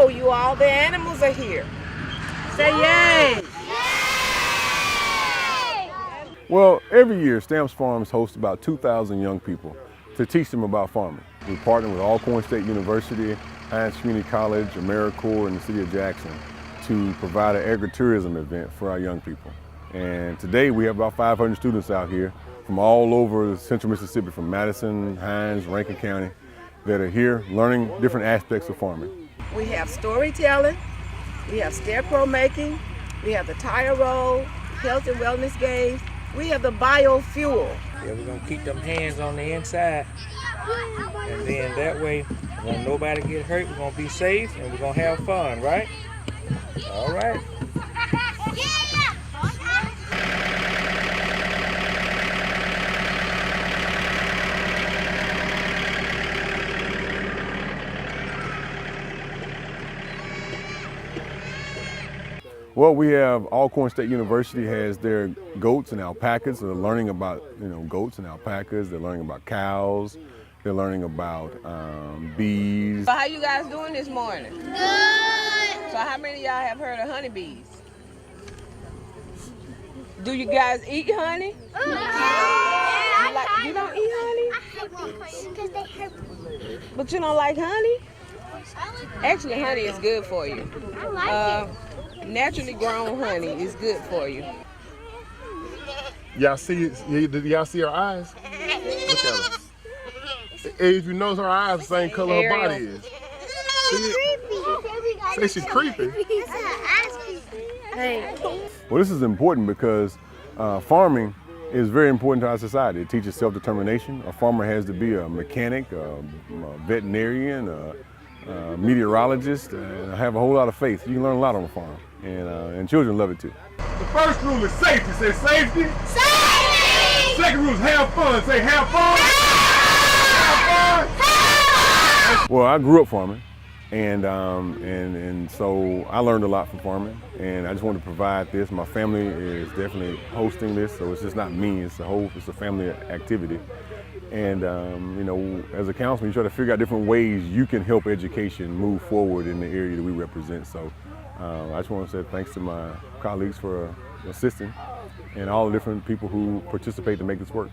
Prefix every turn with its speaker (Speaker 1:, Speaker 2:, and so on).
Speaker 1: go, you all. The animals are here. Say yay!
Speaker 2: Well, every year, Stamps Farms hosts about 2,000 young people to teach them about farming. We partner with Alcorn State University, Hines Community College, AmeriCorps, and the City of Jackson to provide an agritourism event for our young people. And today we have about 500 students out here from all over central Mississippi, from Madison, Hines, Rankin County, that are here learning different aspects of farming.
Speaker 1: We have storytelling, we have scarecrow making, we have the tire roll, health and wellness games, we have the biofuel.
Speaker 3: Yeah, we're gonna keep them hands on the inside, and then that way, when nobody get hurt, we're gonna be safe and we're gonna have fun, right? All right.
Speaker 2: Well, we have Alcorn State University has their goats and alpacas. So they're learning about, goats and alpacas. They're learning about cows. They're learning about bees.
Speaker 1: So how you guys doing this morning?
Speaker 4: Good.
Speaker 1: So how many of y'all have heard of honeybees? Do you guys eat honey? You don't eat honey?
Speaker 4: Because they hurt.
Speaker 1: But you don't like honey? Actually, honey is good for you.
Speaker 4: I like it.
Speaker 1: Naturally grown honey is good for you.
Speaker 5: Y'all see y'all see her eyes? Look at her. If you notice, her eyes the same color her body is. See it? Say she's creepy.
Speaker 2: Well, this is important because farming is very important to our society. It teaches self-determination. A farmer has to be a mechanic, a veterinarian, a meteorologist, and have a whole lot of faith. You can learn a lot on a farm, and children love it too.
Speaker 5: The first rule is safety. Say safety.
Speaker 4: Safety!
Speaker 5: Second rule is have fun. Say have fun. Have fun.
Speaker 2: Well, I grew up farming, and so I learned a lot from farming, and I just wanted to provide this. My family is definitely hosting this, so it's just not me. It's a family activity. And as a councilman, you try to figure out different ways you can help education move forward in the area that we represent. So I just want to say thanks to my colleagues for assisting and all the different people who participate to make this work.